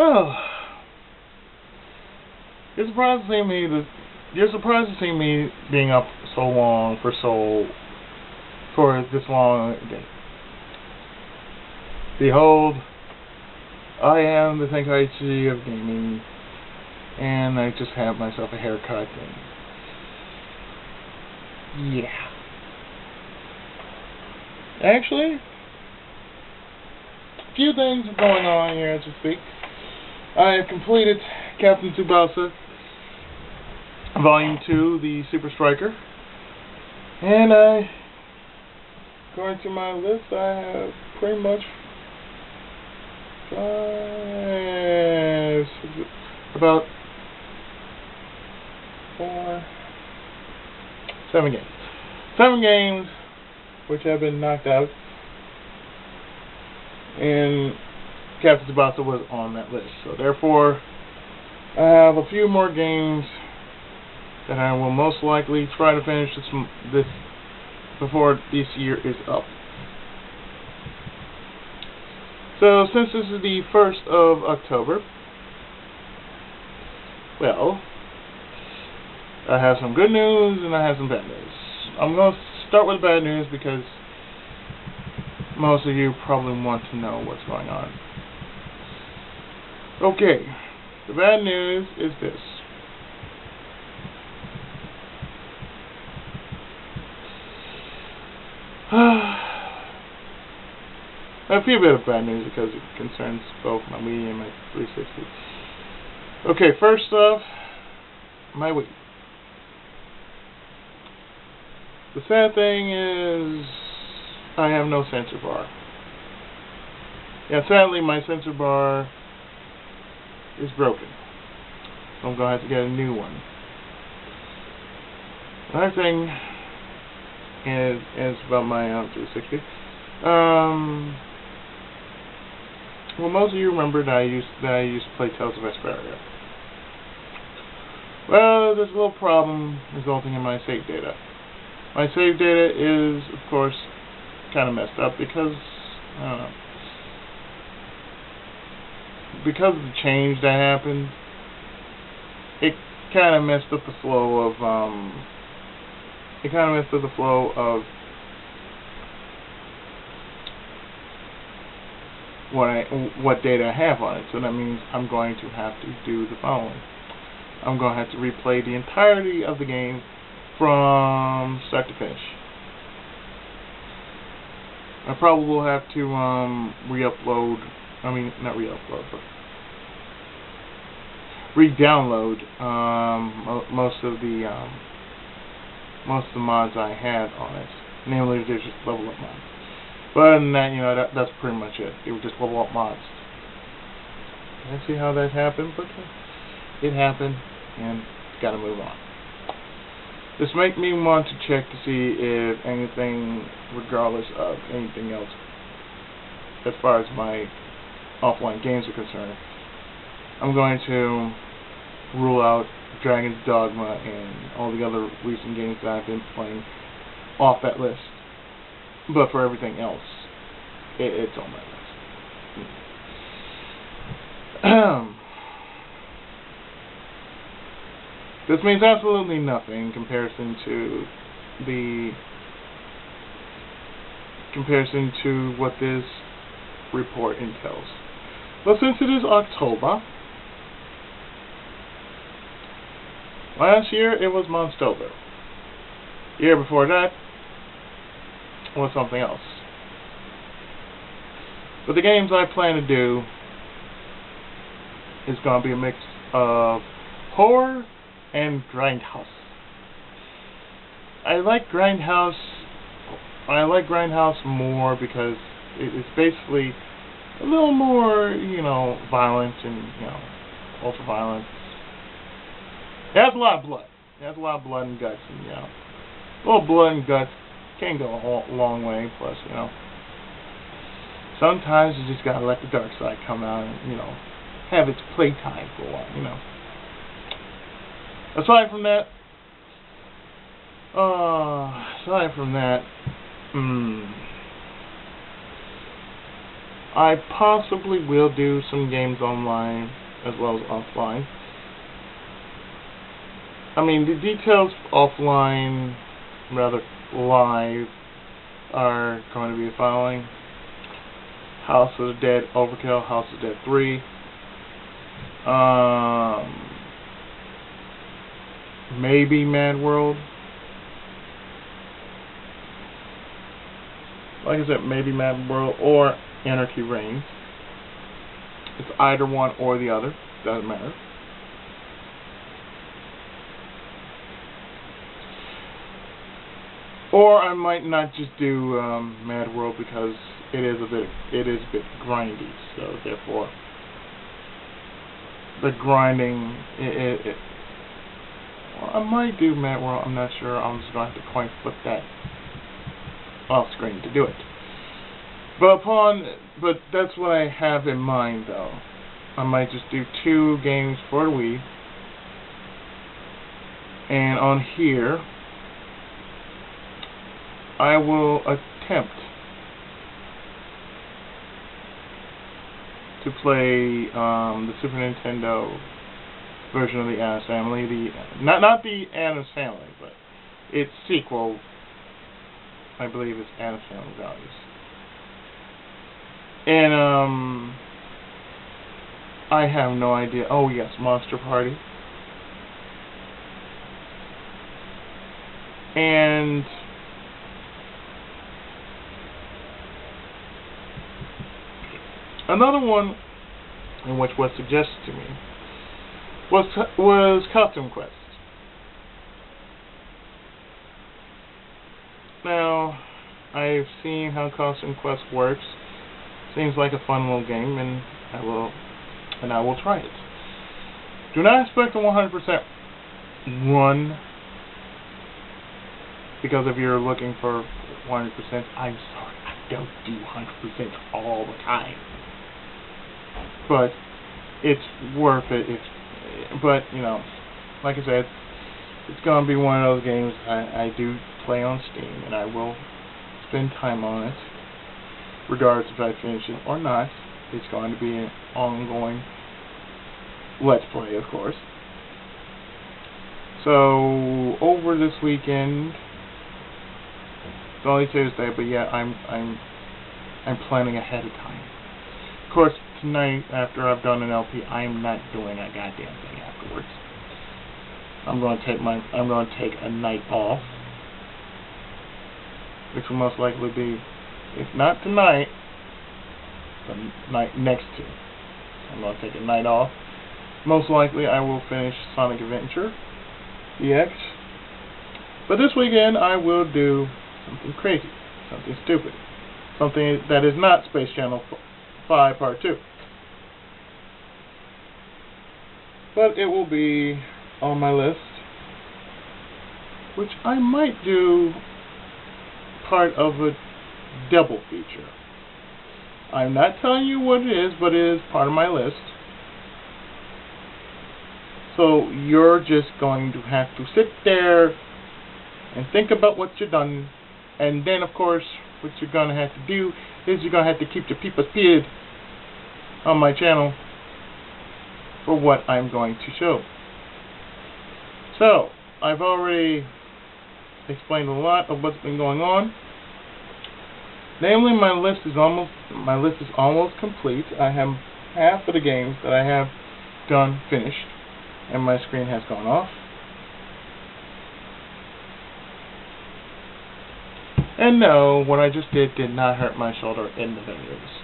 Oh, you're surprised to see me. You're surprised to see me being up so long for this long a day. Behold, I am the Tenkaichi of gaming, and I just have myself a haircut. And yeah, actually, a few things are going on here as we speak. I have completed Captain Tsubasa Volume 2, the Super Striker, and according to my list, I have pretty much about 7 games. 7 games which have been knocked out, and Captain Tsubasa was on that list. So therefore, I have a few more games that I will most likely try to finish this before this year is up. So since this is the 1st of October, well, I have some good news and I have some bad news. I'm going to start with the bad news because most of you probably want to know what's going on. Okay, the bad news is this. A few bit of bad news because it concerns both my Wii and my 360. Okay, first off, my Wii. The sad thing is, I have no sensor bar. Yeah, sadly, my sensor bar is broken. So I'm going to have to get a new one. Another thing is about my 360. Well, most of you remember that I used to play Tales of Vesperia. Well, there's a little problem resulting in my save data. My save data is, of course, kind of messed up because, I don't know, because of the change that happened, it kind of messed up the flow of, what data I have on it. So that means I'm going to have to do the following. I'm going to have to replay the entirety of the game from start to finish. I probably will have to re-download most of the mods I had on it. Namely, there's just level up mods. But other than that, that's pretty much it. It was just level up mods. I see how that happened, but it happened, and gotta move on. This makes me want to check to see if anything, regardless of anything else, as far as my offline games are concerned, I'm going to rule out Dragon's Dogma and all the other recent games that I've been playing off that list. But for everything else, it's on my list. This means absolutely nothing in comparison to what this report entails. But since it is October, last year it was Monstober. The year before that was something else. But the games I plan to do is going to be a mix of horror and Grindhouse. I like Grindhouse more because it's basically a little more, violent and, ultra violent. It has a lot of blood. It has a lot of blood and guts, and, a little blood and guts can go a long way. Plus, sometimes you just gotta let the dark side come out and, have its playtime for a while, Aside from that, I possibly will do some games online as well as offline. I mean, the details offline, rather live, are going to be the following: House of the Dead Overkill, House of the Dead 3, maybe Mad World. Like I said, maybe Mad World or Anarchy Reigns. It's either one or the other. Doesn't matter. Or I might not just do Mad World because it is a bit grindy. So therefore, the grinding. Well, I might do Mad World. I'm not sure. I'm just going to have to coin flip that off screen to do it. But that's what I have in mind, though. I might just do 2 games for the Wii, and on here I will attempt to play the Super Nintendo version of the Addams Family, not the Addams Family, but its sequel. I believe it's Addams Family Values. And I have no idea. Oh yes, Monster Party. And another one, in which was suggested to me, was Costume Quest. Now, I've seen how Costume Quest works. Seems like a fun little game, and I will try it. Do not expect a 100% run, because if you're looking for 100%, I'm sorry, I don't do 100% all the time. But it's worth it. But you know, like I said, it's gonna be one of those games I do play on Steam, and I will spend time on it, regardless if I finish it or not. It's going to be an ongoing Let's Play, of course. So over this weekend, it's only Tuesday, but yeah, I'm planning ahead of time. Of course, tonight after I've done an LP, I'm not doing a goddamn thing afterwards. I'm going to take a night off, which will most likely be, if not tonight, the night next to. I'm going to take a night off. Most likely I will finish Sonic Adventure EX. But this weekend I will do something crazy, something stupid, something that is not Space Channel 5 Part 2. But it will be on my list, which I might do part of a double feature. I'm not telling you what it is, but it is part of my list. So you're just going to have to sit there and think about what you've done, and then of course what you're going to have to do is you're going to have to keep the people posted on my channel for what I'm going to show. So I've already explained a lot of what's been going on. Namely, my list is almost complete. I have half of the games that I have done finished, and my screen has gone off. And no, what I just did not hurt my shoulder in the very least.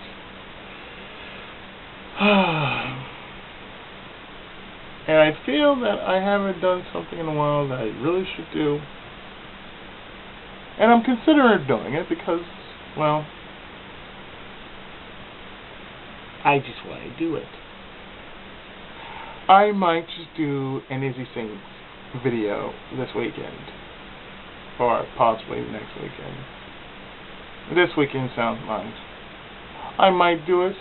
And I feel that I haven't done something in a while that I really should do. And I'm considering doing it because, well, I just want to do it. I might just do an Izzy Sings video this weekend. Or possibly next weekend. This weekend sounds nice. I might do it.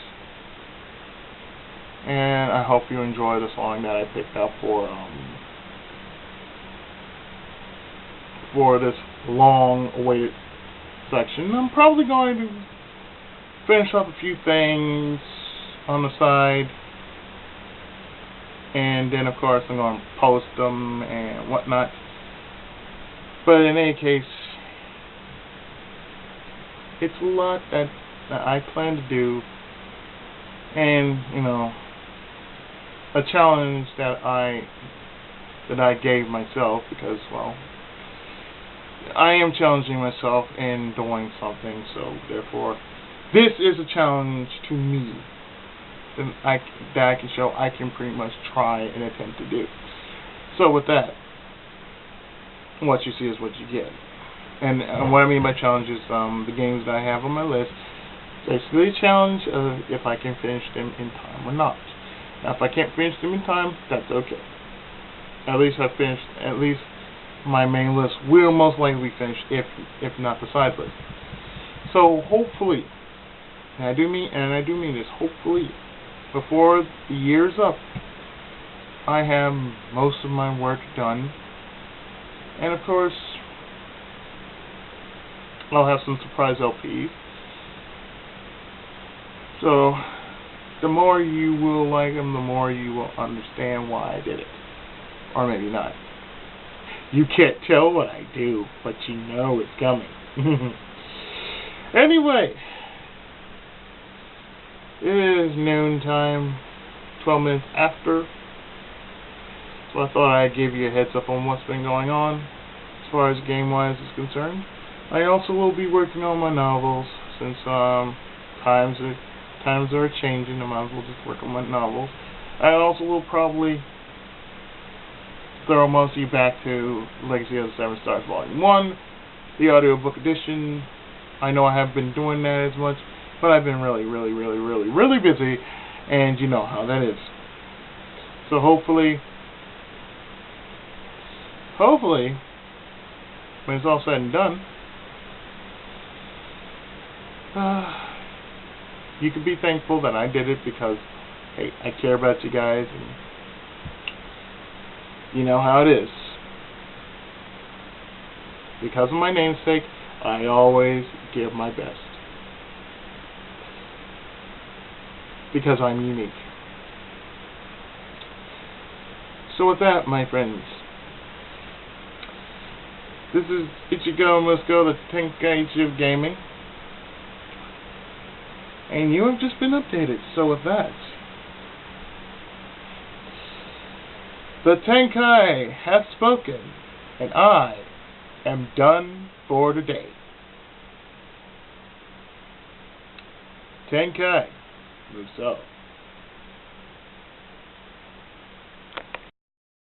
And I hope you enjoy the song that I picked up for this long-awaited section. I'm probably going to finish up a few things on the side, and then of course I'm going to post them and whatnot. But in any case, it's a lot that I plan to do, and you know, a challenge that I gave myself, because well, I am challenging myself in doing something, so therefore this is a challenge to me that I can show I can pretty much try and attempt to do. So with that, what you see is what you get. And what I mean by challenge is the games that I have on my list. Basically a challenge of if I can finish them in time or not. Now if I can't finish them in time, that's okay. At least I finished, at least my main list will most likely be finished, if not the side list. So hopefully, and I do mean this, hopefully, before the year's up, I have most of my work done. And of course, I'll have some surprise LPs. So, the more you will like them, the more you will understand why I did it. Or maybe not. You can't tell what I do, but you know it's coming. Anyway, it is noon time, 12 minutes after. So I thought I'd give you a heads up on what's been going on as far as game-wise is concerned. I also will be working on my novels, since times are changing. I might as well just work on my novels. I also will probably throw most of you back to Legacy of the Seven Stars Volume 1, the audiobook edition. I know I haven't been doing that as much, but I've been really busy, and you know how that is. So hopefully, when it's all said and done, you can be thankful that I did it, because hey, I care about you guys, and you know how it is. Because of my namesake, I always give my best. Because I'm unique. So with that, my friends, this is Ichigo Musko, the Tenkaichi of Gaming. And you have just been updated. So with that, the Tenkai hath spoken, and I am done for today. Tenkai, Muso.